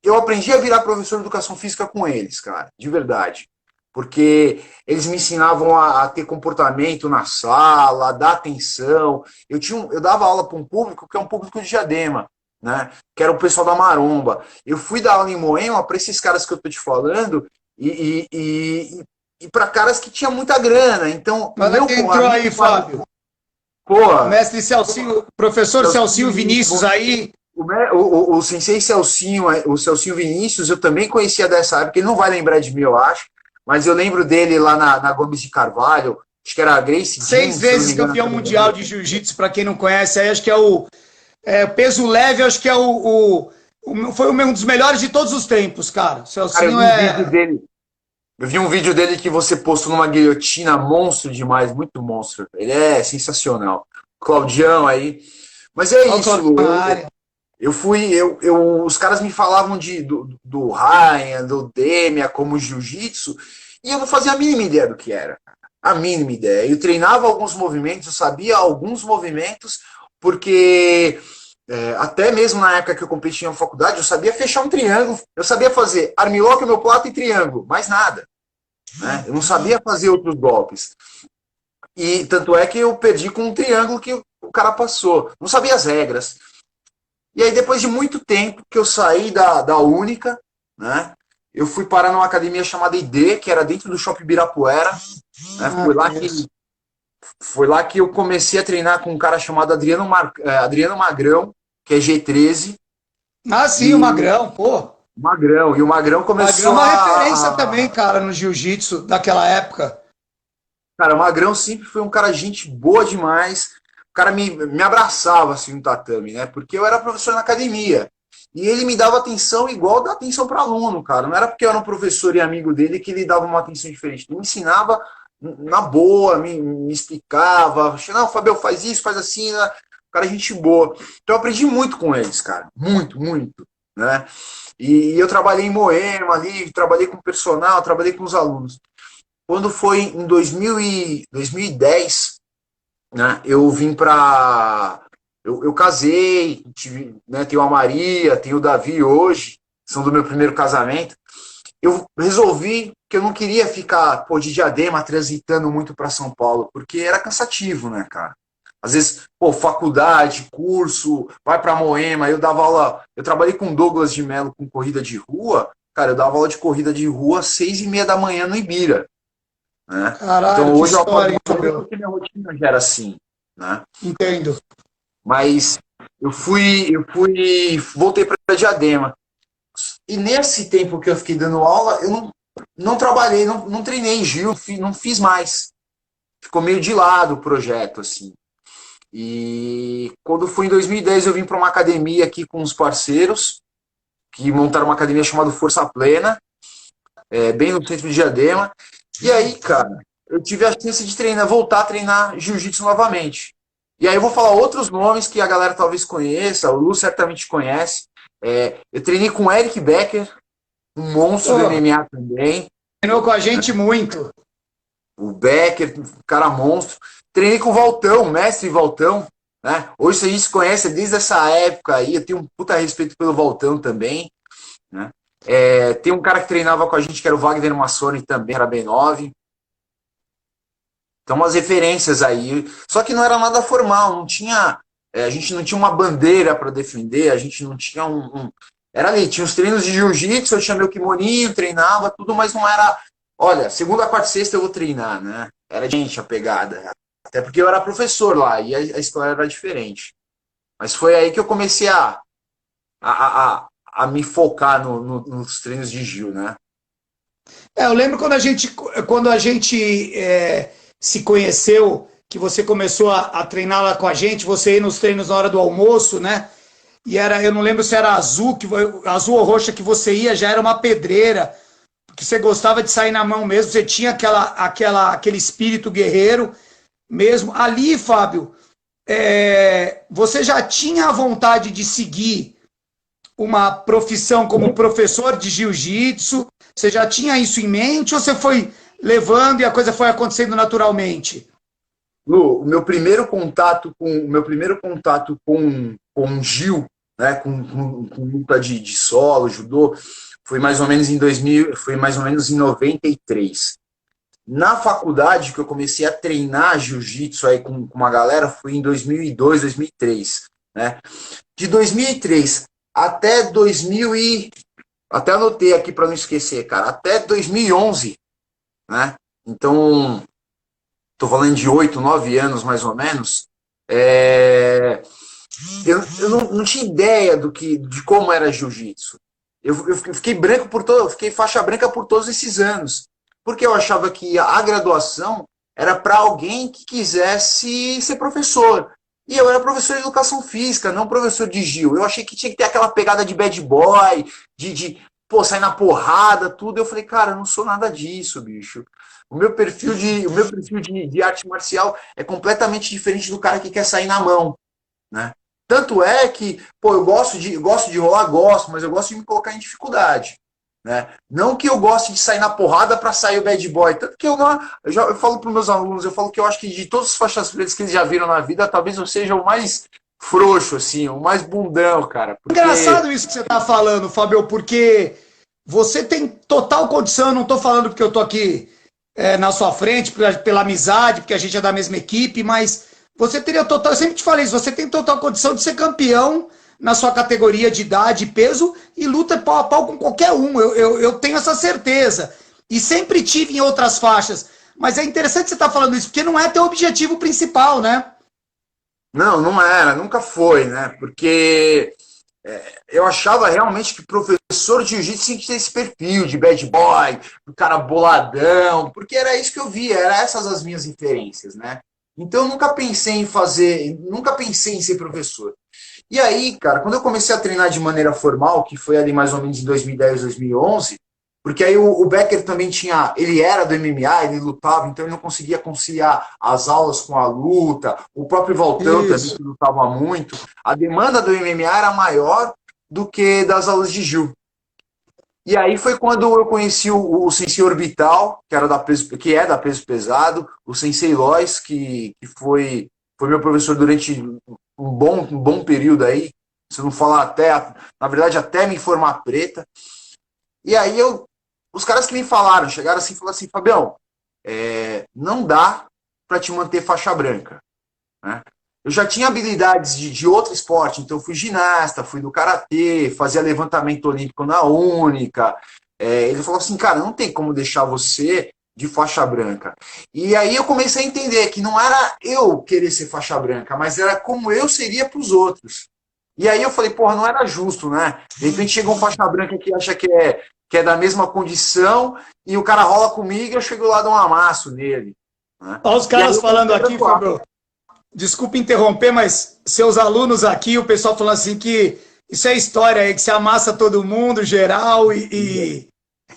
eu aprendi a virar professor de educação física com eles, cara, de verdade. Porque eles me ensinavam a ter comportamento na sala, a dar atenção. Eu dava aula para um público que é um público de Diadema, né? Que era o pessoal da Maromba. Eu fui dar aula em Moema para esses caras que eu tô te falando e para caras que tinham muita grana. Então, entrou aí, Fábio. Pô, mestre Celcinho, professor Celcinho Vinícius aí. O sensei Celcinho, o Celcinho Vinícius, eu também conhecia dessa época, ele não vai lembrar de mim, eu acho, mas eu lembro dele lá na Gomes de Carvalho, acho que era a Gracie Jean, 6 vezes campeão mundial de jiu-jitsu, para quem não conhece, aí acho que é o peso leve, acho que é foi um dos melhores de todos os tempos, cara. O Celcinho eu vi um vídeo dele que você postou numa guilhotina, monstro demais, muito monstro. Ele é sensacional. Claudião aí. Mas é isso, Lu. Os caras me falavam do Ryan, do Demia como jiu-jitsu, e eu não fazia a mínima ideia do que era. A mínima ideia. Eu treinava alguns movimentos, eu sabia alguns movimentos, porque até mesmo na época que eu competia na faculdade, eu sabia fechar um triângulo, eu sabia fazer armlock, omoplata e triângulo, mais nada. Né? Eu não sabia fazer outros golpes. E tanto é que eu perdi com um triângulo que o cara passou. Não sabia as regras. E aí, depois de muito tempo que eu saí da Única, né, eu fui parar numa academia chamada ID, que era dentro do Shopping Ibirapuera. Né, foi lá que eu comecei a treinar com um cara chamado Adriano Magrão, que é G13. Ah, sim, o Magrão, pô. Magrão. E o Magrão começou Magrão é uma referência também, cara, no jiu-jitsu daquela época. Cara, o Magrão sempre foi um cara gente boa demais. O cara me abraçava assim no tatame, né? Porque eu era professor na academia. E ele me dava atenção igual dá atenção para aluno, cara. Não era porque eu era um professor e amigo dele que ele dava uma atenção diferente. Ele me ensinava na boa, me explicava. Não, Fabio, faz isso, faz assim. Né? O cara é gente boa. Então eu aprendi muito com eles, cara. Muito, muito. Né? E eu trabalhei em Moema ali, trabalhei com personal, trabalhei com os alunos. Quando foi em 2010, né, eu vim para... Eu casei, né, tenho a Maria, tenho o Davi hoje, são do meu primeiro casamento. Eu resolvi que eu não queria ficar de Diadema transitando muito para São Paulo, porque era cansativo, né, cara? Às vezes, faculdade, curso, vai para Moema, eu dava aula... Eu trabalhei com Douglas de Mello com corrida de rua, cara, eu dava aula de corrida de rua às 6:30 da manhã no Ibira. Né? Caralho, então hoje história, eu porque minha rotina já era assim, né? Entendo. Mas eu voltei para Diadema. E nesse tempo que eu fiquei dando aula, eu não trabalhei, não treinei em Gil, não fiz mais. Ficou meio de lado o projeto, assim. E quando foi em 2010, eu vim para uma academia aqui com uns parceiros, que montaram uma academia chamada Força Plena, bem no centro de Diadema. E aí, cara, eu tive a chance de voltar a treinar jiu-jitsu novamente. E aí eu vou falar outros nomes que a galera talvez conheça, o Lu certamente conhece. Eu treinei com o Eric Becker, um monstro do MMA também. Treinou com a gente muito. O Becker, cara monstro. Treinei com o Valtão, o mestre Valtão. Né? Hoje a gente se conhece desde essa época aí, eu tenho um puta respeito pelo Valtão também. Né? Tem um cara que treinava com a gente que era o Wagner Massoni, também era B9. Então, umas referências aí. Só que não era nada formal, não tinha. A gente não tinha uma bandeira para defender, a gente não tinha Era ali, tinha os treinos de jiu-jitsu, eu tinha meu kimoninho, treinava, tudo, mas não era. Olha, segunda, quarta e sexta eu vou treinar, né? Era gente a pegada. Até porque eu era professor lá e a história era diferente. Mas foi aí que eu comecei a me focar nos treinos de Gil, né? Eu lembro quando a gente se conheceu, que você começou a treinar lá com a gente, você ia nos treinos na hora do almoço, né? E eu não lembro se era azul ou roxa que você ia, já era uma pedreira, porque você gostava de sair na mão mesmo, você tinha aquele espírito guerreiro mesmo. Ali, Fábio, você já tinha a vontade de seguir uma profissão como professor de jiu-jitsu? Você já tinha isso em mente ou você foi levando e a coisa foi acontecendo naturalmente? Lu, o meu primeiro contato com Gil, né, com luta de solo, judô, foi mais ou menos em 93. Na faculdade que eu comecei a treinar jiu-jitsu aí com uma galera foi em 2002, 2003, né? De 2003 até até anotei aqui para não esquecer, cara, até 2011, né? Então, tô falando de 8, 9 anos mais ou menos. Eu não tinha ideia de como era jiu-jitsu. Eu fiquei branco fiquei faixa branca por todos esses anos. porque eu achava que a graduação era para alguém que quisesse ser professor. E eu era professor de educação física, não professor de Gil. Eu achei que tinha que ter aquela pegada de bad boy, pô, sair na porrada, tudo. Eu falei, cara, eu não sou nada disso, bicho. O meu perfil de arte marcial é completamente diferente do cara que quer sair na mão, né? Tanto é que, pô, eu gosto de rolar, gosto, mas eu gosto de me colocar em dificuldade, né? Não que eu goste de sair na porrada para sair o bad boy, tanto que eu falo para meus alunos, eu falo que eu acho que de todas as faixas pretas que eles já viram na vida, talvez eu seja o mais frouxo, assim, o mais bundão, cara. Porque... Engraçado isso que você tá falando, Fábio, porque você tem total condição, eu não tô falando porque eu tô aqui na sua frente, pela amizade, porque a gente é da mesma equipe, mas você teria total, eu sempre te falei isso, você tem total condição de ser campeão na sua categoria de idade e peso e luta pau a pau com qualquer um, eu tenho essa certeza. E sempre tive em outras faixas. Mas é interessante você estar falando isso, porque não é teu objetivo principal, né? Não, não era, nunca foi, né? Porque eu achava realmente que professor de jiu-jitsu tinha que ter esse perfil de bad boy, do cara boladão, porque era isso que eu via, eram essas as minhas referências, né? Então eu nunca pensei em ser professor. E aí, cara, quando eu comecei a treinar de maneira formal, que foi ali mais ou menos em 2010, 2011, porque aí o Becker também ele era do MMA, ele lutava, então ele não conseguia conciliar as aulas com a luta, o próprio Valtão também que lutava muito, a demanda do MMA era maior do que das aulas de Gil. E aí foi quando eu conheci o Sensei Orbital, que é da peso pesado, o Sensei Lois, que foi meu professor durante um bom período aí, se eu não falar na verdade, até me formar preta. E aí os caras que me falaram, chegaram assim e falaram assim, Fabião, não dá para te manter faixa branca, né? Eu já tinha habilidades de outro esporte, então eu fui ginasta, fui do karatê, fazia levantamento olímpico na única. Ele falou assim, cara, não tem como deixar você de faixa branca. E aí eu comecei a entender que não era eu querer ser faixa branca, mas era como eu seria para os outros. E aí eu falei, porra, não era justo, né? De repente chega um faixa branca que acha que é da mesma condição e o cara rola comigo e eu chego lá e dou um amasso nele, né? Olha os caras falando aqui, Fábio. Desculpe interromper, mas seus alunos aqui, o pessoal falando assim que isso é história aí, que se amassa todo mundo, geral e...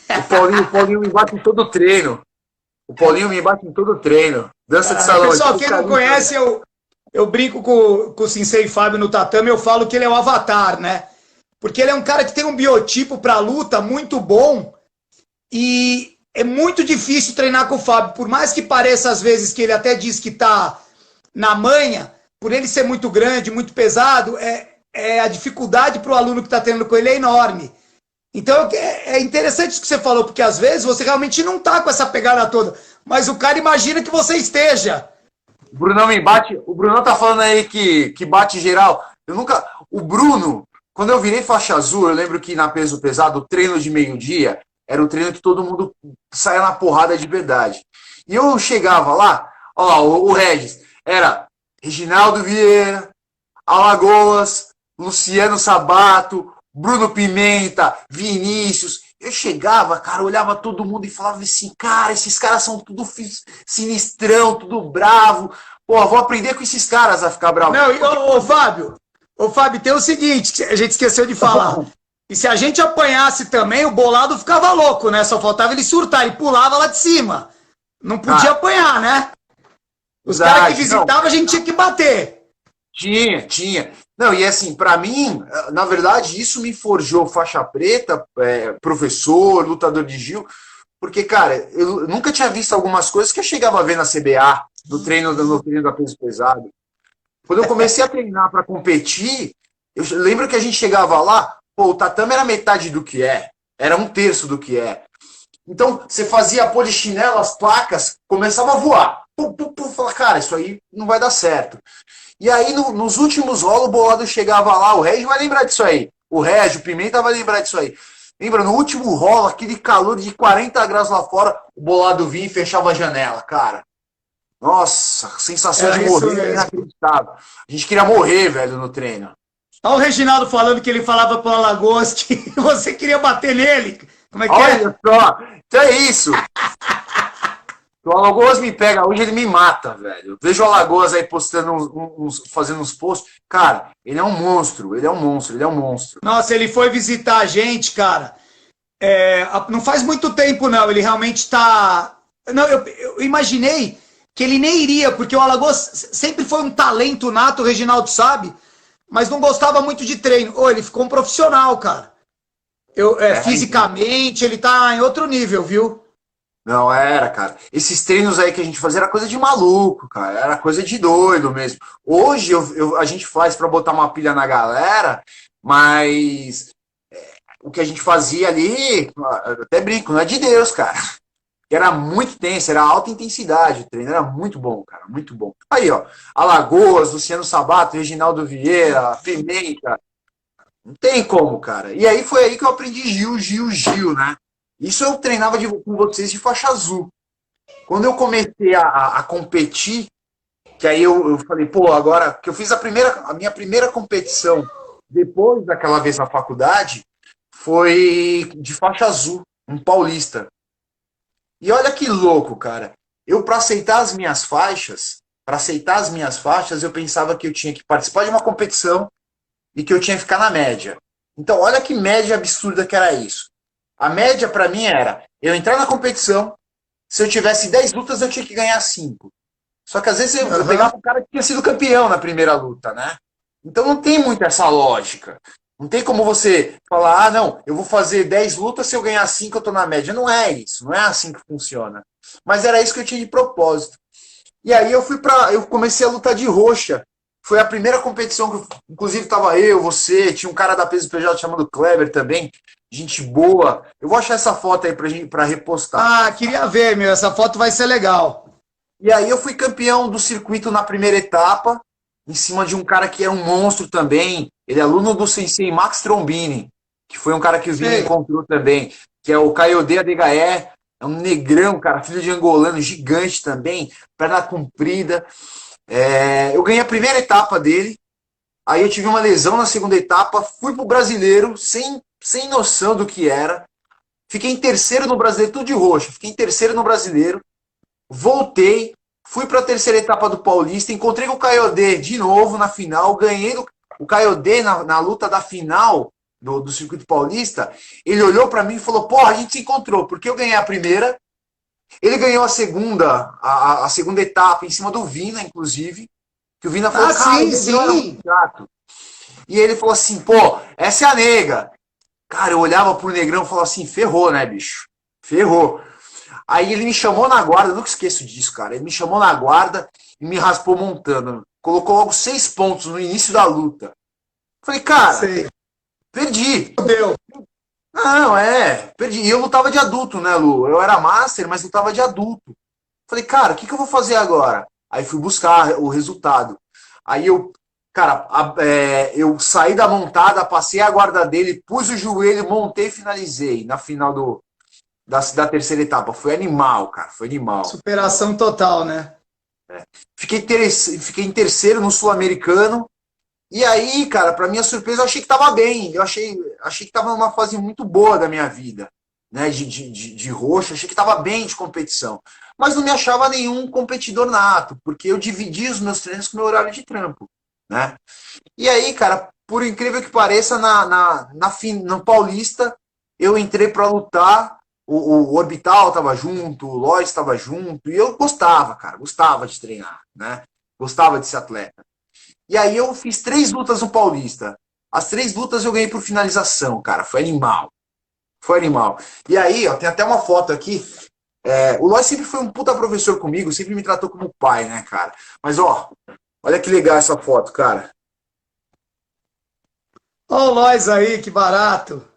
O Paulinho me bate em todo treino. O Paulinho me bate em todo treino. Dança de salão. Pessoal, quem não conhece, eu brinco com o Sensei Fábio no tatame, eu falo que ele é o avatar, né? Porque ele é um cara que tem um biotipo para luta muito bom e é muito difícil treinar com o Fábio. Por mais que pareça às vezes que ele até diz que tá na manha, por ele ser muito grande, muito pesado, a dificuldade para o aluno que está tendo com ele é enorme. Então é interessante isso que você falou, porque às vezes você realmente não tá com essa pegada toda, mas o cara imagina que você esteja. O Brunão me bate, o Brunão tá falando aí que bate geral. O Bruno, quando eu virei faixa azul, eu lembro que na peso pesado, o treino de meio-dia era o treino que todo mundo saia na porrada de verdade. E eu chegava lá, ó lá, o Regis, era Reginaldo Vieira, Alagoas, Luciano Sabato, Bruno Pimenta, Vinícius. Eu chegava, cara, olhava todo mundo e falava assim, cara, esses caras são tudo sinistrão, tudo bravo. Pô, vou aprender com esses caras a ficar bravo. Não, ô Fábio, tem o seguinte, que a gente esqueceu de falar. E se a gente apanhasse também, o bolado ficava louco, né? Só faltava ele surtar, ele pulava lá de cima. Não podia apanhar, né? Os caras que visitavam, a gente tinha que bater. Tinha. Não, e assim, pra mim, na verdade, isso me forjou faixa preta, professor, lutador de Gil, porque, cara, eu nunca tinha visto algumas coisas que eu chegava a ver na CBA, no treino da peso pesado. Quando eu comecei a treinar pra competir, eu lembro que a gente chegava lá, pô, o tatame era metade do que era um terço do que é. Então, você fazia polichinelo, as placas, começava a voar. Fala, cara, isso aí não vai dar certo. E aí, nos últimos rolos, o bolado chegava lá, o Regis vai lembrar disso aí. O Regis, o Pimenta vai lembrar disso aí. Lembra, no último rolo, aquele calor de 40 graus lá fora, o bolado vinha e fechava a janela, cara. Nossa, sensação de morrer inacreditável. A gente queria morrer, velho, no treino. Olha o Reginaldo falando que ele falava pro Alagoas que você queria bater nele. Como é que Olha só, então é isso. O Alagoas me pega hoje, ele me mata, velho. Eu vejo o Alagoas aí postando fazendo uns posts. Cara, ele é um monstro, ele é um monstro, ele é um monstro. Nossa, ele foi visitar a gente, cara. Não faz muito tempo, não. Ele realmente está. Não, eu imaginei que ele nem iria, porque o Alagoas sempre foi um talento nato, o Reginaldo sabe, mas não gostava muito de treino. Ele ficou um profissional, cara. Fisicamente, ele tá em outro nível, viu? Não, era, cara. Esses treinos aí que a gente fazia era coisa de maluco, cara. Era coisa de doido mesmo. Hoje a gente faz pra botar uma pilha na galera, mas o que a gente fazia ali, eu até brinco, não é de Deus, cara. Era muito tenso, era alta intensidade o treino, era muito bom, cara, muito bom. Aí, ó, Alagoas, Luciano Sabato, Reginaldo Vieira, Pimenta, não tem como, cara. E aí foi aí que eu aprendi Gil, né? Isso eu treinava com vocês de faixa azul. Quando eu comecei a competir, que aí eu falei, pô, agora que eu fiz a minha primeira competição depois daquela vez na faculdade, foi de faixa azul, um paulista. E olha que louco, cara. Eu, para aceitar as minhas faixas, eu pensava que eu tinha que participar de uma competição e que eu tinha que ficar na média. Então, olha que média absurda que era isso. A média para mim era eu entrar na competição, se eu tivesse 10 lutas, eu tinha que ganhar 5. Só que às vezes eu pegava um cara que tinha sido campeão na primeira luta, né? Então não tem muito essa lógica. Não tem como você falar, não, eu vou fazer 10 lutas, se eu ganhar 5 eu tô na média. Não é isso, não é assim que funciona. Mas era isso que eu tinha de propósito. E aí eu comecei a lutar de roxa. Foi a primeira competição que, inclusive, tava eu, você, tinha um cara da peso PJ chamado Kleber também, gente boa. Eu vou achar essa foto aí pra repostar. Ah, queria ver, meu, essa foto vai ser legal. E aí eu fui campeão do circuito na primeira etapa, em cima de um cara que é um monstro também. Ele é aluno do sensei Max Trombini, que foi um cara que o Vini encontrou também, que é o Kayode Adegaye, é um negrão, cara, filho de angolano, gigante também, perna comprida. Eu ganhei a primeira etapa dele, aí eu tive uma lesão na segunda etapa, fui pro brasileiro, sem noção do que era. Fiquei em terceiro no brasileiro, tudo de roxo, fiquei em terceiro no brasileiro. Voltei, fui para a terceira etapa do Paulista, encontrei com o Kayode de novo na final, ganhei o Kayode na luta da final do Circuito Paulista. Ele olhou para mim e falou, porra, a gente se encontrou, porque eu ganhei a primeira, ele ganhou a segunda etapa em cima do Vina, inclusive, que o Vina falou, sim. E ele falou assim, pô, essa é a nega. Cara, eu olhava pro negrão e falava assim, ferrou, né, bicho? Ferrou. Aí ele me chamou na guarda, eu nunca esqueço disso, cara. Ele me chamou na guarda e me raspou montando. Colocou logo 6 pontos no início da luta. Falei, cara, perdi. Deu. Não, perdi. E eu lutava de adulto, né, Lu? Eu era master, mas lutava de adulto. Falei, cara, o que eu vou fazer agora? Aí fui buscar o resultado. Aí eu saí da montada, passei a guarda dele, pus o joelho, montei e finalizei na final da terceira etapa. Foi animal, cara. Foi animal. Superação total, né? Fiquei em terceiro no Sul-Americano. E aí, cara, pra minha surpresa, eu achei que tava bem. Eu achei que tava numa fase muito boa da minha vida, né? De roxo. Achei que tava bem de competição. Mas não me achava nenhum competidor nato, porque eu dividia os meus treinos com o meu horário de trampo, né? E aí, cara, por incrível que pareça, no Paulista, eu entrei pra lutar. O Orbital tava junto, o Lois tava junto, e eu gostava, cara, gostava de treinar, né? Gostava de ser atleta. E aí eu fiz 3 lutas no Paulista. As 3 lutas eu ganhei por finalização, cara, foi animal. Foi animal. E aí, ó, tem até uma foto aqui. O Lois sempre foi um puta professor comigo, sempre me tratou como pai, né, cara? Mas, ó, olha que legal essa foto, cara. Ó o Lois aí, que barato.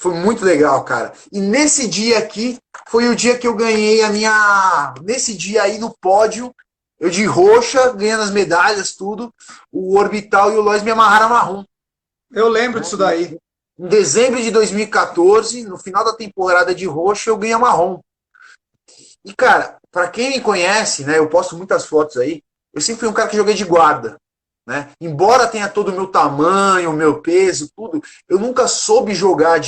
Foi muito legal, cara. E nesse dia aqui, foi o dia que eu ganhei nesse dia aí no pódio, eu de roxa, ganhando as medalhas, tudo. O Orbital e o Lois me amarraram marrom. Eu lembro disso daí. Em dezembro de 2014, no final da temporada de roxa, eu ganhei a marrom. E, cara, pra quem me conhece, né, eu posto muitas fotos aí, eu sempre fui um cara que joguei de guarda. Né? Embora tenha todo o meu tamanho, o meu peso, tudo, eu nunca soube jogar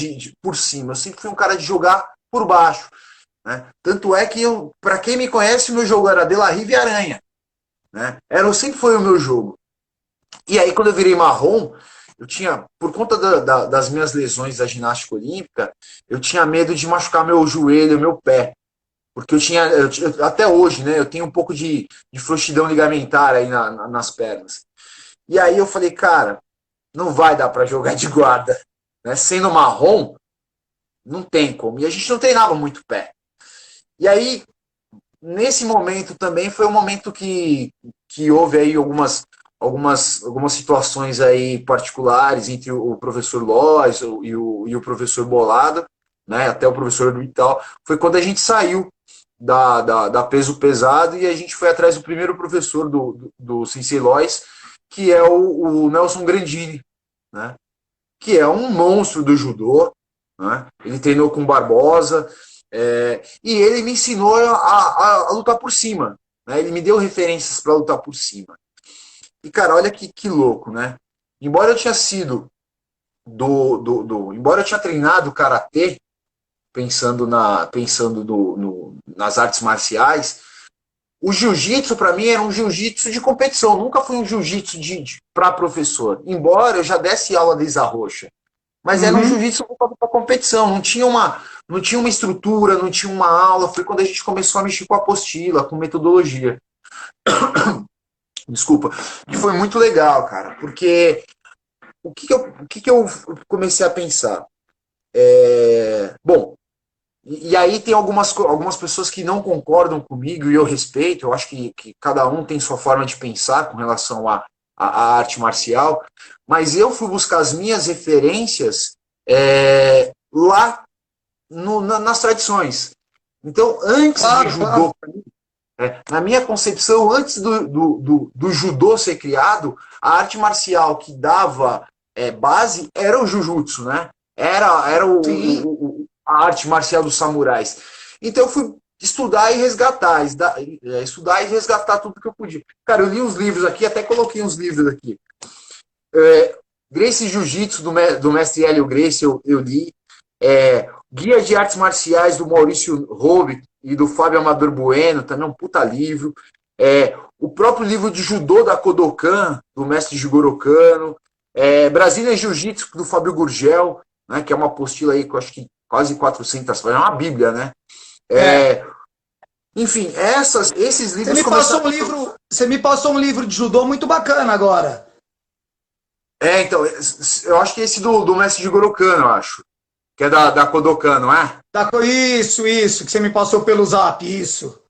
por cima. Eu sempre fui um cara de jogar por baixo. né? Tanto é que, para quem me conhece, o meu jogo era De La Riva e Aranha. Né? Sempre foi o meu jogo. E aí, quando eu virei marrom, eu tinha, por conta das minhas lesões da ginástica olímpica, eu tinha medo de machucar meu joelho, meu pé. Porque até hoje, né, eu tenho um pouco de frouxidão ligamentar aí nas pernas. E aí eu falei, cara, não vai dar para jogar de guarda. Né? Sendo marrom, não tem como. E a gente não treinava muito pé. E aí, nesse momento também, foi um momento que houve aí algumas situações aí particulares entre o professor Lois e o professor Bolado, né, até o professor do Vital. Foi quando a gente saiu da peso pesado e a gente foi atrás do primeiro professor do Sensei Lois, que é o Nelson Grandini, né, que é um monstro do judô, né, ele treinou com Barbosa, e ele me ensinou a lutar por cima, né, ele me deu referências para lutar por cima. E, cara, olha que louco, né? Embora eu tinha sido embora eu tinha treinado karatê, pensando nas artes marciais, o jiu-jitsu para mim era um jiu-jitsu de competição, nunca foi um jiu-jitsu para professor, embora eu já desse aula desde a roxa, mas era um jiu-jitsu para competição, não tinha uma estrutura, não tinha uma aula, foi quando a gente começou a mexer com a apostila, com metodologia. Desculpa, que foi muito legal, cara, porque o que eu comecei a pensar? Bom, e aí tem algumas pessoas que não concordam comigo e eu respeito, eu acho que cada um tem sua forma de pensar com relação à arte marcial, mas eu fui buscar as minhas referências lá nas tradições. Então, antes de judô, na minha concepção, antes do judô ser criado, a arte marcial que dava base era o jiu-jitsu, né? Era a arte marcial dos samurais. Então eu fui estudar e resgatar, tudo que eu podia. Cara, eu li uns livros aqui, até coloquei uns livros aqui. Gracie Jiu-Jitsu, do mestre Hélio Gracie, eu li. Guia de Artes Marciais, do Maurício Roube e do Fábio Amador Bueno, também um puta livro. O próprio livro de Judô da Kodokan, do mestre Jigoro Kano. Brasília Jiu-Jitsu, do Fábio Gurgel, né, que é uma apostila aí que eu acho que quase 400 páginas, é uma bíblia, né? Enfim, esses livros... Você me passou um livro de judô muito bacana agora. Então, eu acho que esse do mestre Jigoro Kano, eu acho. Que é da Kodokan, não é? Isso, que você me passou pelo zap, isso.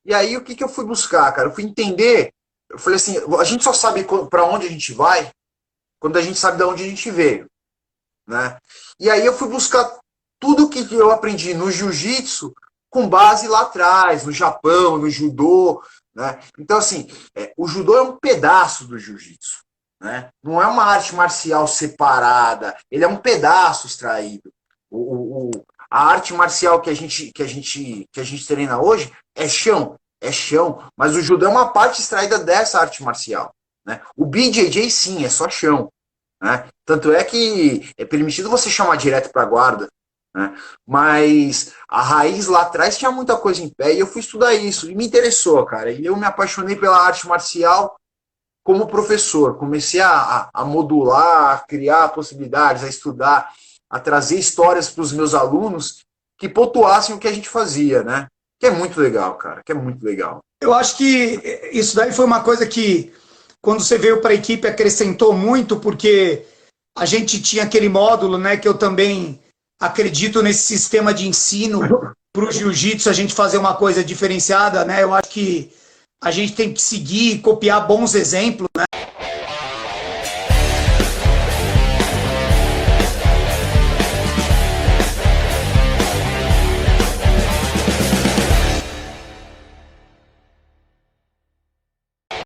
E aí, o que eu fui buscar, cara? Eu fui entender, eu falei assim, a gente só sabe para onde a gente vai quando a gente sabe de onde a gente veio, né? E aí eu fui buscar tudo que eu aprendi no jiu-jitsu com base lá atrás, no Japão, no judô, né? Então, assim, o judô é um pedaço do jiu-jitsu, né? Não é uma arte marcial separada, ele é um pedaço extraído. A arte marcial que a gente treina hoje é chão, mas o judô é uma parte extraída dessa arte marcial, né? O BJJ sim, é só chão, né? Tanto é que é permitido você chamar direto para a guarda, né? Mas a raiz lá atrás tinha muita coisa em pé e eu fui estudar isso e me interessou, cara. E eu me apaixonei pela arte marcial como professor. Comecei a modular, a criar possibilidades, a estudar, a trazer histórias para os meus alunos que pontuassem o que a gente fazia, né? Que é muito legal, cara, que é muito legal. Eu acho que isso daí foi uma coisa que, quando você veio para a equipe, acrescentou muito, porque a gente tinha aquele módulo, né, que eu também acredito nesse sistema de ensino para o jiu-jitsu, a gente fazer uma coisa diferenciada, né? Eu acho que a gente tem que seguir e copiar bons exemplos, né?